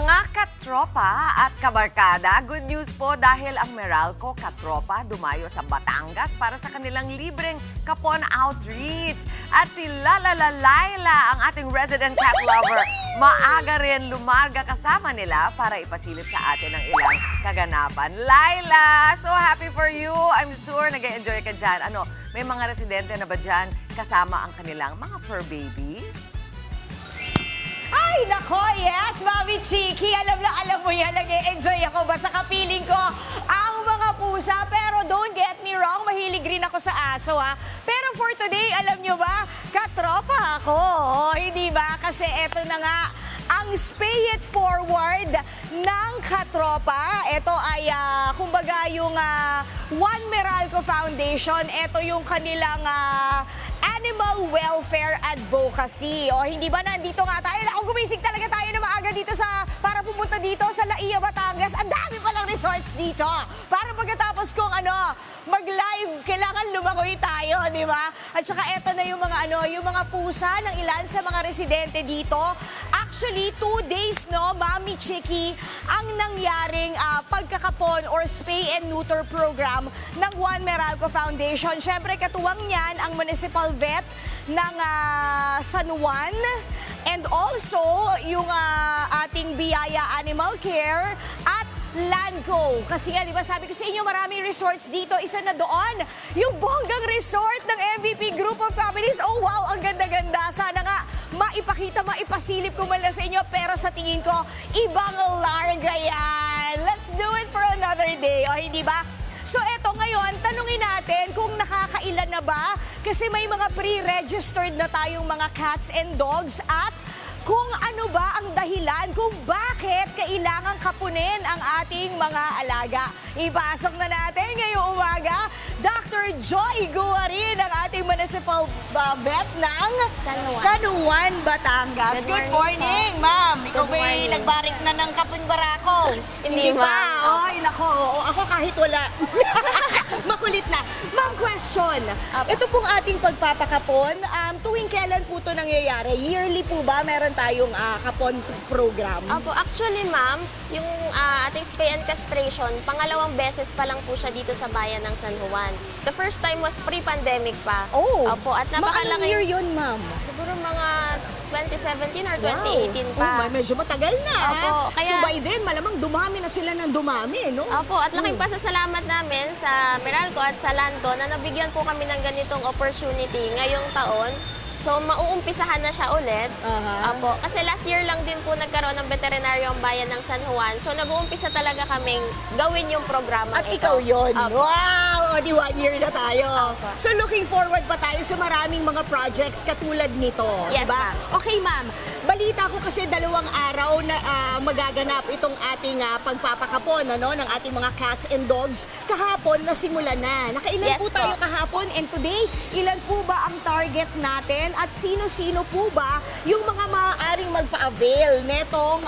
Mga katropa at kabarkada, good news po dahil ang Meralco Katropa dumayo sa Batangas para sa kanilang libreng Kapon Outreach. At si Laila, ang ating resident cat lover, maaga rin lumarga kasama nila para ipasilip sa atin ang ilang kaganapan. Laila, so happy for you. I'm sure nag-enjoy ka dyan. May mga residente na ba dyan kasama ang kanilang mga fur babies? Ay, nako, yes, Mami Chiki. Alam na alam mo yan, nag-e-enjoy ako. Basta kapiling ko ang mga pusa. Pero don't get me wrong, mahilig rin ako sa aso, ha. Pero for today, alam nyo ba, katropa ako. Hindi ba? Kasi eto na nga, ang Spay It Forward ng Katropa. Ito ay, kumbaga, yung One Meralco Foundation. Ito yung kanilang Animal Welfare Advocacy. O hindi ba nandito nga tayo? Ako gumising talaga tayo na maaga dito para pumunta dito sa Laia, Batangas. Ang dami palang resorts dito. Para pagkatapos kong mag-live, kailangan lumangoy tayo, di ba? At saka eto na yung mga yung mga pusa ng ilan sa mga residente dito. Actually, 2 days, no, Mami Chiki, ang nangyaring pagkakapon or spay and neuter program ng One Meralco Foundation. Siyempre, katuwang niyan ang municipal vet ng San Juan and also yung ating Biyaya Animal Care at Lanco. Kasi nga, di ba, sabi ko sa inyo, maraming resorts dito. Isa na doon, yung bonggang resort ng MVP Group of Families. Oh, wow, ang ganda-ganda. Sana nga, maipasilip ko man lang sa inyo. Pero sa tingin ko, ibang larga yan. Let's do it for another day. O, hindi ba? So eto ngayon, tanungin natin kung nakakailan na ba kasi may mga pre-registered na tayong mga cats and dogs at kung ano ba ang dahilan kung bakit kailangang kapunin ang ating mga alaga. Ipasok na natin ngayong umaga, Dr. Joy Guarin, ang ating municipal vet ng San Juan, Batangas. Good morning, ma'am. Ikaw ba'y nagbarik na ng kapun barako? Hindi, ma'am. Ay, nako. Ako kahit wala. Makulit na. Ma'am, question. Ito pong ating pagpapakapon, tuwing kailan po ito nangyayari? Yearly po ba meron tayong kapon program? Opo, actually ma'am, yung ating spay and castration, pangalawang beses pa lang po siya dito sa bayan ng San Juan. The first time was pre-pandemic pa. Oh, opo, at anong napakalaki. year yun, ma'am? Siguro mga 2017 or 2018 pa. Oh, medyo matagal na. Opo, kaya, so by then, malamang dumami na sila ng dumami, no? Opo, at laking pasasalamat namin sa Meralco at sa Lanco na nabigyan po kami ng ganitong opportunity ngayong taon. So, mauumpisahan na siya ulit. Opo, kasi last year lang din po nagkaroon ng veterinaryong bayan ng San Juan. So, nag-uumpisa talaga kaming gawin yung programa At ito. ikaw yun. Opo. Wow! O, di 1 year na tayo. Opo. So, looking forward pa tayo sa maraming mga projects katulad nito. Yes, diba? ma'am. Okay, ma'am. Balita ko kasi 2 araw na magaganap itong ating pagpapakapon ng ating mga cats and dogs. Kahapon na simula na. Nakailan Yes, po tayo po. kahapon? And today, ilan po ba ang target natin? At sino-sino po ba yung mga maaaring magpa-avail netong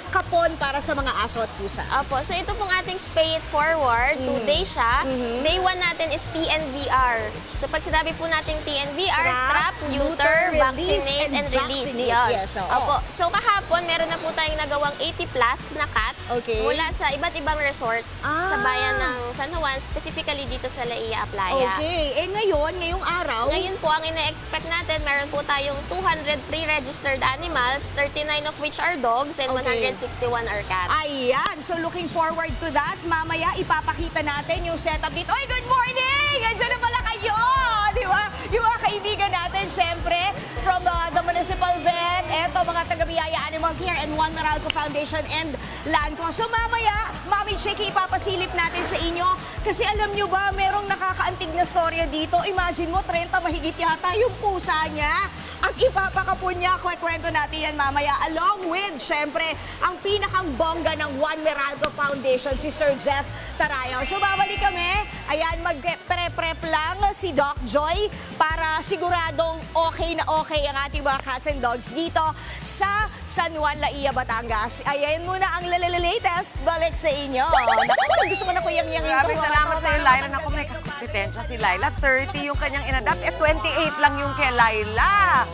kapon para sa mga aso at pusa? Opo, so ito pong ating Spay It Forward, 2 days siya. Day 1 natin is TNVR. So pag sinabi po natin TNVR, trap, neuter, vaccinate, and release. Yan. Yes, oo. Opo, so kahapon meron na po tayong nagawang 80 plus na cats mula sa iba't ibang resorts sa bayan ng San Juan, specifically dito sa Laia, Playa. Okay, ngayong araw? Ngayon po, ang ina-expect natin, meron po tayong 200 pre-registered animals, 39 of which are dogs and 161 are cats. Ayan, so looking forward to that. Mamaya, ipapakita natin yung setup dito. Oy, good morning! Andiyan na pala kayo! Di ba? Yung mga kaibigan natin, syempre, from the municipal vet, eto, mga taga-Biyaya Animal Care and One Meralco Foundation and Lanco. So mamaya, Mami Chiki, ipapasilip natin sa inyo. Kasi alam nyo ba, merong nakakaantig na storya dito. Imagine mo, 30 mahigit yata yung pusa niya. At ipapakapon niya, kwento natin yan mamaya. Along with, syempre, ang pinakang bongga ng One Meralco Foundation, si Sir Jeff Tarayaw. So babalik kami. Ayan, mag-prep lang si Doc Joy para siguradong okay na okay ang ating mga cats and dogs dito sa San Juan, Laia, Batangas. Ayan muna ang latest. Balik sa inyo. Naku, gusto ko na kuyang-yang yung Maraming salamat sa iyo, Laila. Naku, may kompetensya si Laila. 30 yung kanyang inadapt. 28 lang yung kay Laila.